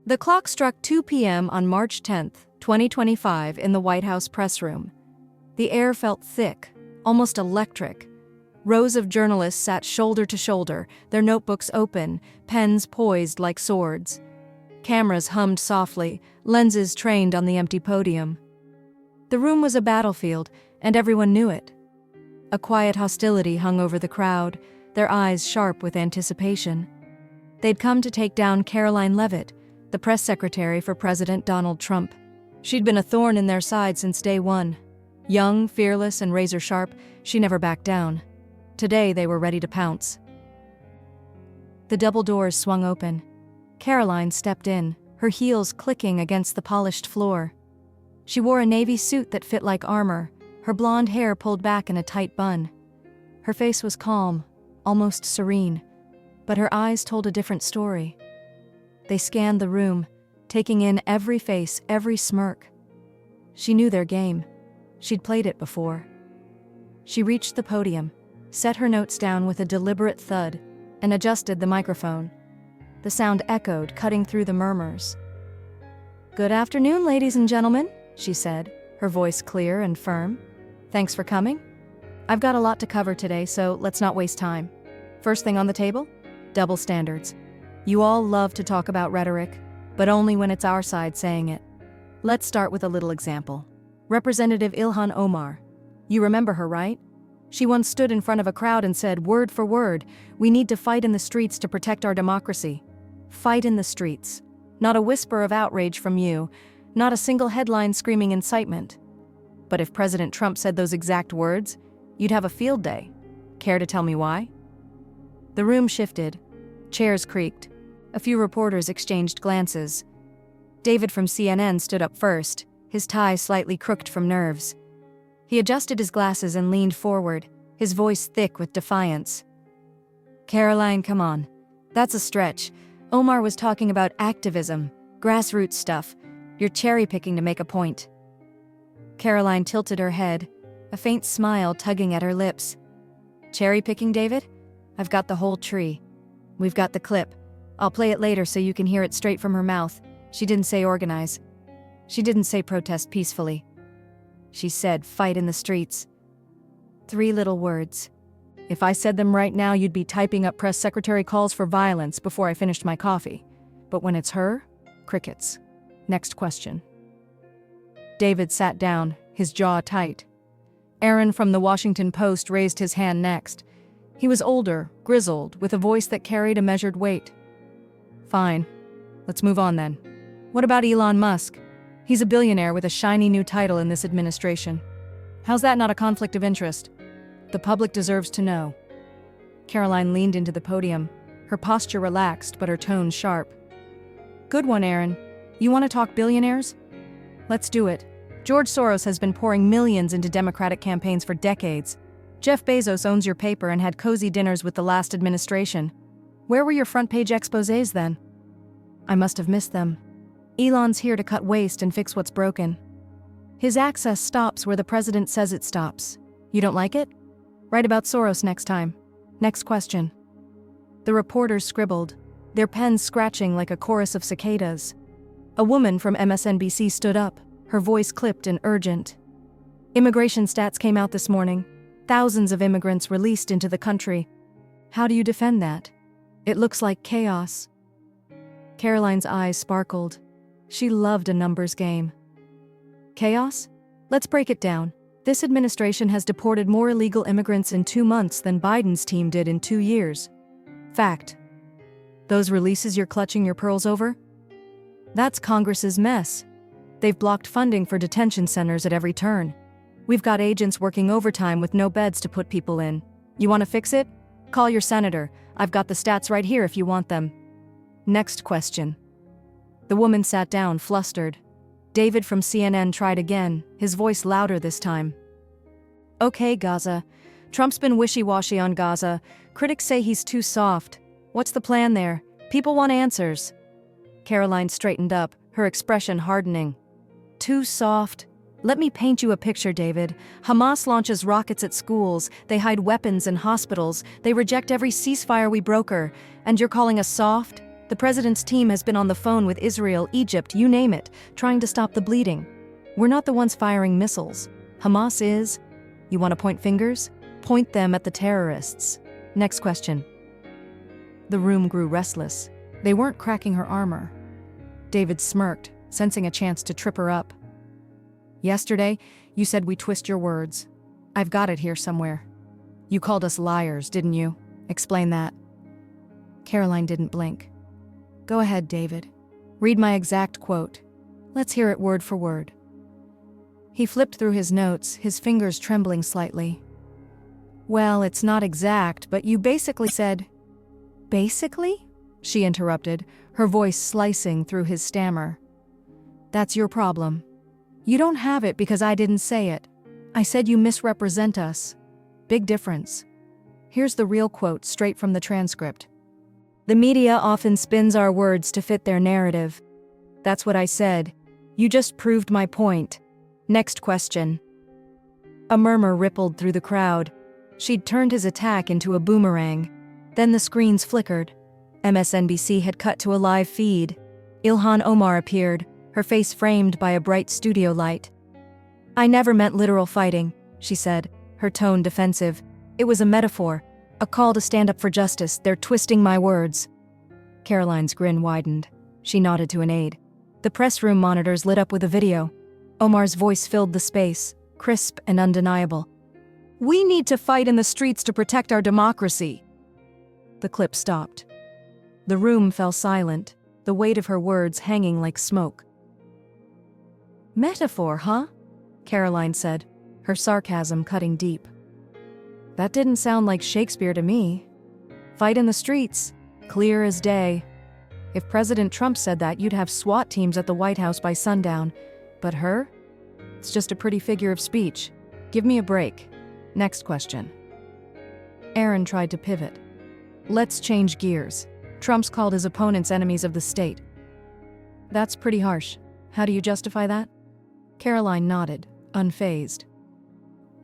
The clock struck 2 p.m. on March 10, 2025, in the White House press room. The air felt thick, almost electric. Rows of journalists sat shoulder to shoulder, their notebooks open, pens poised like swords. Cameras hummed softly, lenses trained on the empty podium. The room was a battlefield, and everyone knew it. A quiet hostility hung over the crowd, their eyes sharp with anticipation. They'd come to take down Karoline Leavitt, the press secretary for President Donald Trump. She'd been a thorn in their side since day one. Young, fearless, and razor-sharp, she never backed down. Today they were ready to pounce. The double doors swung open. Karoline stepped in, her heels clicking against the polished floor. She wore a navy suit that fit like armor, her blonde hair pulled back in a tight bun. Her face was calm, almost serene, but her eyes told a different story. They scanned the room, taking in every face, every smirk. She knew their game. She'd played it before. She reached the podium, set her notes down with a deliberate thud, and adjusted the microphone. The sound echoed, cutting through the murmurs. "Good afternoon, ladies and gentlemen," she said, her voice clear and firm. "Thanks for coming. I've got a lot to cover today, so let's not waste time. First thing on the table? Double standards. You all love to talk about rhetoric, but only when it's our side saying it. Let's start with a little example. Representative Ilhan Omar. You remember her, right? She once stood in front of a crowd and said, word for word, we need to fight in the streets to protect our democracy. Fight in the streets. Not a whisper of outrage from you, not a single headline screaming incitement. But if President Trump said those exact words, you'd have a field day. Care to tell me why?" The room shifted. Chairs creaked. A few reporters exchanged glances. David from CNN stood up first, his tie slightly crooked from nerves. He adjusted his glasses and leaned forward, his voice thick with defiance. "Karoline, come on. That's a stretch. Omar was talking about activism, grassroots stuff. You're cherry-picking to make a point." Karoline tilted her head, a faint smile tugging at her lips. "Cherry-picking, David? I've got the whole tree. We've got the clip. I'll play it later so you can hear it straight from her mouth. She didn't say organize. She didn't say protest peacefully. She said fight in the streets. 3 little words. If I said them right now, you'd be typing up press secretary calls for violence before I finished my coffee. But when it's her, crickets. Next question." David sat down, his jaw tight. Aaron from the Washington Post raised his hand next. He was older, grizzled, with a voice that carried a measured weight. "Fine. Let's move on then. What about Elon Musk? He's a billionaire with a shiny new title in this administration. How's that not a conflict of interest? The public deserves to know." Karoline leaned into the podium, her posture relaxed but her tone sharp. "Good one, Aaron. You want to talk billionaires? Let's do it. George Soros has been pouring millions into Democratic campaigns for decades. Jeff Bezos owns your paper and had cozy dinners with the last administration. Where were your front-page exposés then?" "I must have missed them. Elon's here to cut waste and fix what's broken. His access stops where the president says it stops. You don't like it? Write about Soros next time. Next question." The reporters scribbled, their pens scratching like a chorus of cicadas. A woman from MSNBC stood up, her voice clipped and urgent. "Immigration stats came out this morning. Thousands of immigrants released into the country. How do you defend that? It looks like chaos." Karoline's eyes sparkled. She loved a numbers game. "Chaos? Let's break it down. This administration has deported more illegal immigrants in 2 months than Biden's team did in 2 years. Fact. Those releases you're clutching your pearls over? That's Congress's mess. They've blocked funding for detention centers at every turn. We've got agents working overtime with no beds to put people in. You want to fix it? Call your senator. I've got the stats right here if you want them." Next question. The woman sat down, flustered. David from CNN tried again, his voice louder this time. "Okay, Gaza. Trump's been wishy-washy on Gaza. Critics say he's too soft. What's the plan there? People want answers." Karoline straightened up, her expression hardening. "Too soft? Let me paint you a picture, David. Hamas launches rockets at schools, they hide weapons in hospitals, they reject every ceasefire we broker, and you're calling us soft? The president's team has been on the phone with Israel, Egypt, you name it, trying to stop the bleeding. We're not the ones firing missiles. Hamas is. You want to point fingers? Point them at the terrorists. Next question. The room grew restless. They weren't cracking her armor. David smirked, sensing a chance to trip her up. Yesterday, you said we twist your words. I've got it here somewhere. You called us liars, didn't you? Explain that. Karoline didn't blink. Go ahead, David. Read my exact quote. Let's hear it word for word. He flipped through his notes, his fingers trembling slightly. Well, it's not exact, but you basically said... Basically? She interrupted, her voice slicing through his stammer. That's your problem. You don't have it because I didn't say it. I said you misrepresent us. Big difference. Here's the real quote straight from the transcript. The media often spins our words to fit their narrative. That's what I said. You just proved my point. Next question. A murmur rippled through the crowd. She'd turned his attack into a boomerang. Then the screens flickered. MSNBC had cut to a live feed. Ilhan Omar appeared, her face framed by a bright studio light. I never meant literal fighting, she said, her tone defensive. It was a metaphor, a call to stand up for justice. They're twisting my words. Karoline's grin widened. She nodded to an aide. The press room monitors lit up with a video. Omar's voice filled the space, crisp and undeniable. We need to fight in the streets to protect our democracy. The clip stopped. The room fell silent, the weight of her words hanging like smoke. Metaphor, huh? Karoline said, her sarcasm cutting deep. That didn't sound like Shakespeare to me. Fight in the streets, clear as day. If President Trump said that, you'd have SWAT teams at the White House by sundown. But her? It's just a pretty figure of speech. Give me a break. Next question. Aaron tried to pivot. Let's change gears. Trump's called his opponents enemies of the state. That's pretty harsh. How do you justify that? Karoline nodded, unfazed.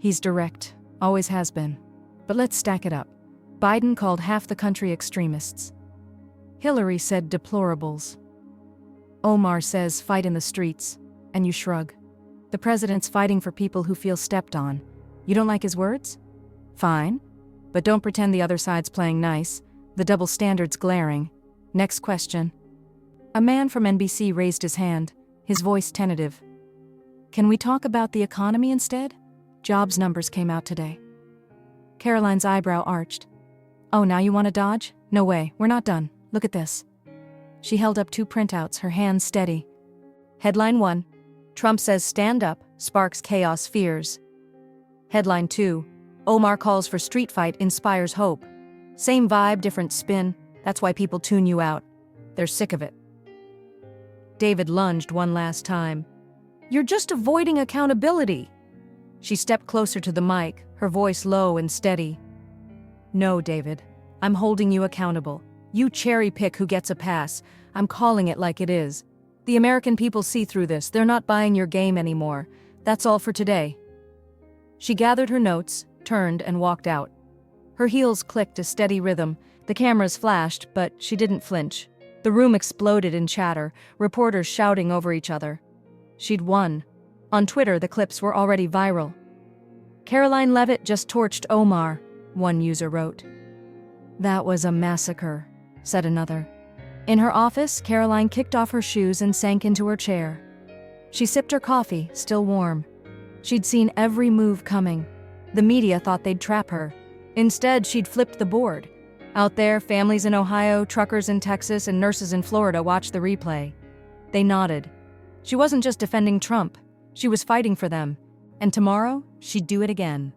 He's direct, always has been. But let's stack it up. Biden called half the country extremists. Hillary said deplorables. Omar says fight in the streets, and you shrug. The president's fighting for people who feel stepped on. You don't like his words? Fine. But don't pretend the other side's playing nice. The double standard's glaring. Next question. A man from NBC raised his hand, his voice tentative. Can we talk about the economy instead? Jobs numbers came out today. Karoline's eyebrow arched. Oh, now you want to dodge? No way, we're not done. Look at this. She held up 2 printouts, her hands steady. Headline 1. Trump says stand up, sparks chaos fears. Headline 2. Omar calls for street fight, inspires hope. Same vibe, different spin. That's why people tune you out. They're sick of it. David lunged one last time. You're just avoiding accountability. She stepped closer to the mic, her voice low and steady. No, David. I'm holding you accountable. You cherry pick who gets a pass. I'm calling it like it is. The American people see through this. They're not buying your game anymore. That's all for today. She gathered her notes, turned, and walked out. Her heels clicked a steady rhythm. The cameras flashed, but she didn't flinch. The room exploded in chatter, reporters shouting over each other. She'd won. On Twitter, the clips were already viral. Karoline Leavitt just torched Omar, one user wrote. That was a massacre, said another. In her office, Karoline kicked off her shoes and sank into her chair. She sipped her coffee, still warm. She'd seen every move coming. The media thought they'd trap her. Instead, she'd flipped the board. Out there, families in Ohio, truckers in Texas, and nurses in Florida watched the replay. They nodded. She wasn't just defending Trump. She was fighting for them. And tomorrow, she'd do it again.